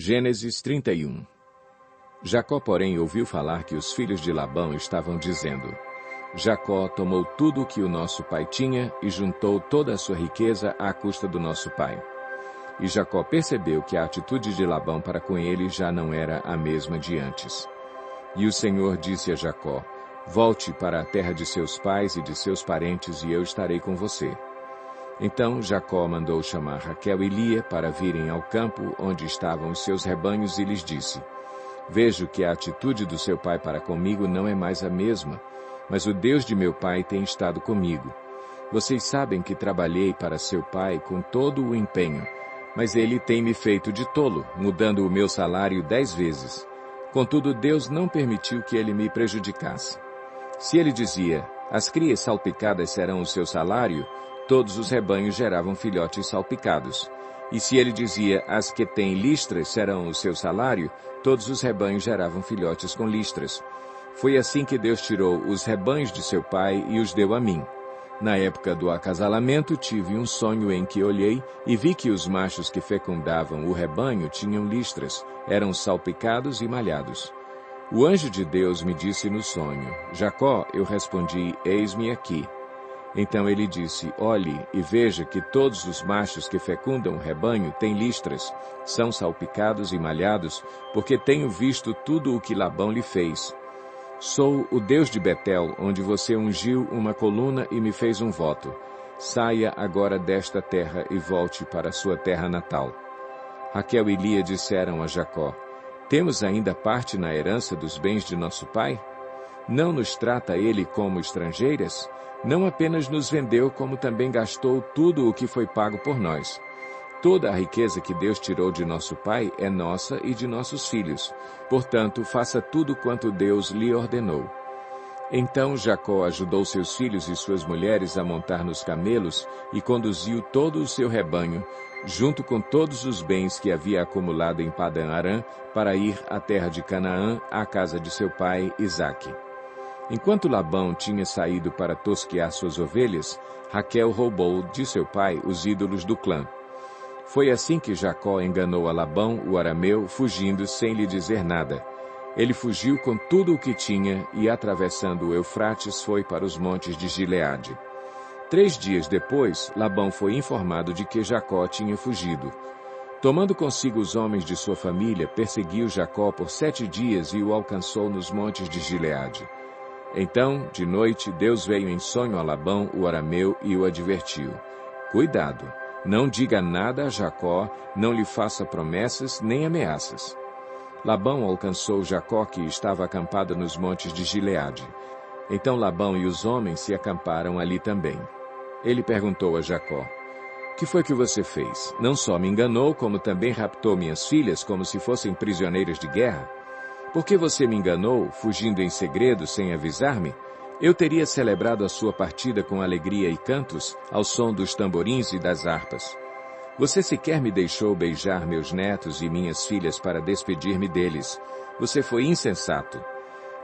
Gênesis 31. Jacó, porém, ouviu falar que os filhos de Labão estavam dizendo: Jacó tomou tudo o que o nosso pai tinha e juntou toda a sua riqueza à custa do nosso pai. E Jacó percebeu que a atitude de Labão para com ele já não era a mesma de antes. E o Senhor disse a Jacó: Volte para a terra de seus pais e de seus parentes, e eu estarei com você. Então Jacó mandou chamar Raquel e Lia para virem ao campo onde estavam os seus rebanhos e lhes disse: Vejo que a atitude do seu pai para comigo não é mais a mesma, mas o Deus de meu pai tem estado comigo. Vocês sabem que trabalhei para seu pai com todo o empenho, mas ele tem me feito de tolo, mudando o meu salário 10 vezes. Contudo, Deus não permitiu que ele me prejudicasse. Se ele dizia: As crias salpicadas serão o seu salário, todos os rebanhos geravam filhotes salpicados. E se ele dizia: As que têm listras serão o seu salário, todos os rebanhos geravam filhotes com listras. Foi assim que Deus tirou os rebanhos de seu pai e os deu a mim. Na época do acasalamento, tive um sonho em que olhei e vi que os machos que fecundavam o rebanho tinham listras, eram salpicados e malhados. O anjo de Deus me disse no sonho: Jacó, eu respondi: Eis-me aqui. Então ele disse: Olhe e veja que todos os machos que fecundam o rebanho têm listras, são salpicados e malhados, porque tenho visto tudo o que Labão lhe fez. Sou o Deus de Betel, onde você ungiu uma coluna e me fez um voto. Saia agora desta terra e volte para sua terra natal. Raquel e Lia disseram a Jacó: Temos ainda parte na herança dos bens de nosso pai? Não nos trata ele como estrangeiras? Não apenas nos vendeu, como também gastou tudo o que foi pago por nós. Toda a riqueza que Deus tirou de nosso pai é nossa e de nossos filhos. Portanto, faça tudo quanto Deus lhe ordenou. Então Jacó ajudou seus filhos e suas mulheres a montar nos camelos e conduziu todo o seu rebanho, junto com todos os bens que havia acumulado em Padã-Arã, para ir à terra de Canaã, à casa de seu pai Isaque. Enquanto Labão tinha saído para tosquear suas ovelhas, Raquel roubou de seu pai os ídolos do clã. Foi assim que Jacó enganou a Labão, o arameu, fugindo sem lhe dizer nada. Ele fugiu com tudo o que tinha e, atravessando o Eufrates, foi para os montes de Gileade. 3 dias depois, Labão foi informado de que Jacó tinha fugido. Tomando consigo os homens de sua família, perseguiu Jacó por 7 dias e o alcançou nos montes de Gileade. Então, de noite, Deus veio em sonho a Labão, o arameu, e o advertiu: Cuidado, não diga nada a Jacó, não lhe faça promessas nem ameaças. Labão alcançou Jacó, que estava acampado nos montes de Gileade. Então Labão e os homens se acamparam ali também. Ele perguntou a Jacó: Que foi que você fez? Não só me enganou, como também raptou minhas filhas como se fossem prisioneiras de guerra? Por que você me enganou, fugindo em segredo, sem avisar-me? Eu teria celebrado a sua partida com alegria e cantos, ao som dos tamborins e das harpas. Você sequer me deixou beijar meus netos e minhas filhas para despedir-me deles. Você foi insensato.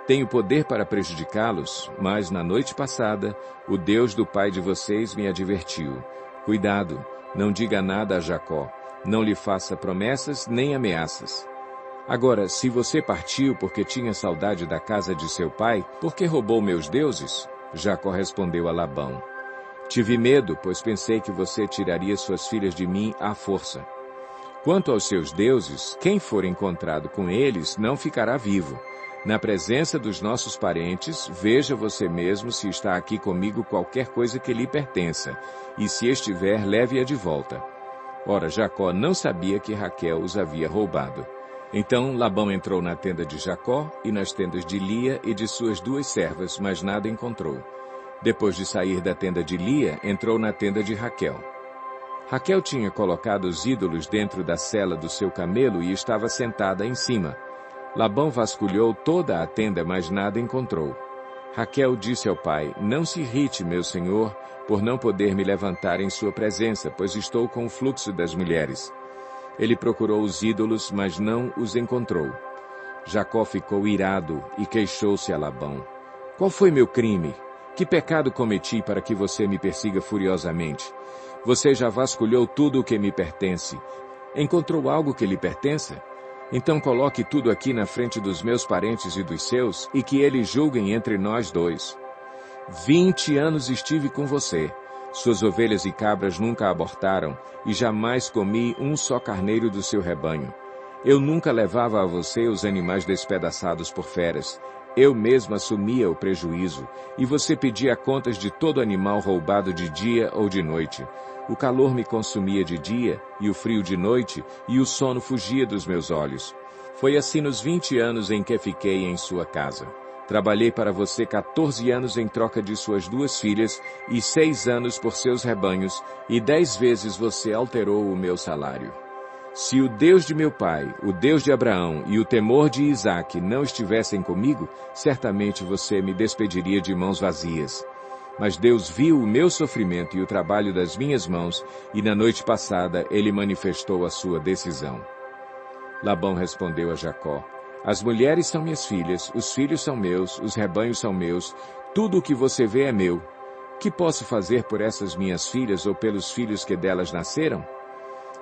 Tenho poder para prejudicá-los, mas na noite passada, o Deus do pai de vocês me advertiu: Cuidado, não diga nada a Jacó, não lhe faça promessas nem ameaças. Agora, se você partiu porque tinha saudade da casa de seu pai, por que roubou meus deuses? Jacó respondeu a Labão: Tive medo, pois pensei que você tiraria suas filhas de mim à força. Quanto aos seus deuses, quem for encontrado com eles não ficará vivo. Na presença dos nossos parentes, veja você mesmo se está aqui comigo qualquer coisa que lhe pertença, e se estiver, leve-a de volta. Ora, Jacó não sabia que Raquel os havia roubado. Então Labão entrou na tenda de Jacó e nas tendas de Lia e de suas 2 servas, mas nada encontrou. Depois de sair da tenda de Lia, entrou na tenda de Raquel. Raquel tinha colocado os ídolos dentro da sela do seu camelo e estava sentada em cima. Labão vasculhou toda a tenda, mas nada encontrou. Raquel disse ao pai: Não se irrite, meu senhor, por não poder me levantar em sua presença, pois estou com o fluxo das mulheres. Ele procurou os ídolos, mas não os encontrou. Jacó ficou irado e queixou-se a Labão: Qual foi meu crime? Que pecado cometi para que você me persiga furiosamente? Você já vasculhou tudo o que me pertence. Encontrou algo que lhe pertença? Então coloque tudo aqui na frente dos meus parentes e dos seus, e que eles julguem entre nós dois. 20 anos estive com você. Suas ovelhas e cabras nunca abortaram, e jamais comi um só carneiro do seu rebanho. Eu nunca levava a você os animais despedaçados por feras. Eu mesmo assumia o prejuízo, e você pedia contas de todo animal roubado de dia ou de noite. O calor me consumia de dia, e o frio de noite, e o sono fugia dos meus olhos. Foi assim nos 20 anos em que fiquei em sua casa. Trabalhei para você 14 anos em troca de suas 2 filhas, e 6 anos por seus rebanhos, e 10 vezes você alterou o meu salário. Se o Deus de meu pai, o Deus de Abraão e o temor de Isaque não estivessem comigo, certamente você me despediria de mãos vazias. Mas Deus viu o meu sofrimento e o trabalho das minhas mãos, e na noite passada ele manifestou a sua decisão. Labão respondeu a Jacó: As mulheres são minhas filhas, os filhos são meus, os rebanhos são meus, tudo o que você vê é meu. Que posso fazer por essas minhas filhas ou pelos filhos que delas nasceram?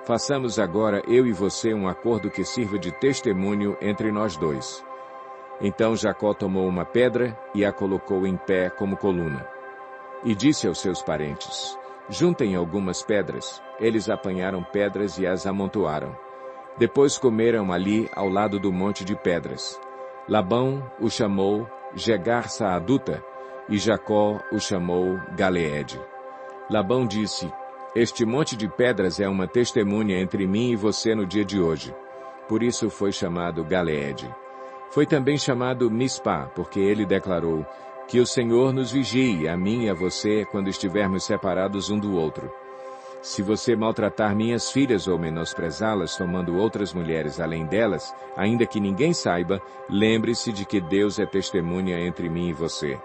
Façamos agora eu e você um acordo que sirva de testemunho entre nós dois. Então Jacó tomou uma pedra e a colocou em pé como coluna. E disse aos seus parentes: Juntem algumas pedras. Eles apanharam pedras e as amontoaram. Depois comeram ali ao lado do monte de pedras. Labão o chamou Jegar-Saaduta e Jacó o chamou Galeede. Labão disse: Este monte de pedras é uma testemunha entre mim e você no dia de hoje. Por isso foi chamado Galeede. Foi também chamado Mispá, porque ele declarou: Que o Senhor nos vigie, a mim e a você, quando estivermos separados um do outro. Se você maltratar minhas filhas ou menosprezá-las, tomando outras mulheres além delas, ainda que ninguém saiba, lembre-se de que Deus é testemunha entre mim e você.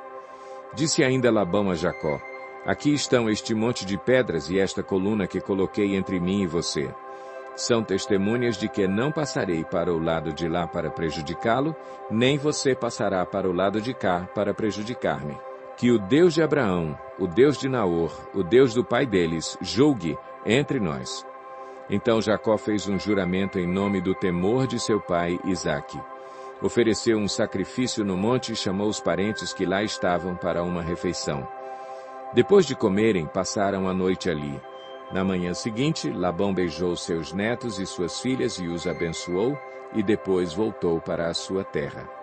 Disse ainda Labão a Jacó: Aqui estão este monte de pedras e esta coluna que coloquei entre mim e você. São testemunhas de que não passarei para o lado de lá para prejudicá-lo, nem você passará para o lado de cá para prejudicar-me. Que o Deus de Abraão, o Deus de Naor, o Deus do pai deles, julgue entre nós. Então Jacó fez um juramento em nome do temor de seu pai Isaque. Ofereceu um sacrifício no monte e chamou os parentes que lá estavam para uma refeição. Depois de comerem, passaram a noite ali. Na manhã seguinte, Labão beijou seus netos e suas filhas e os abençoou, e depois voltou para a sua terra.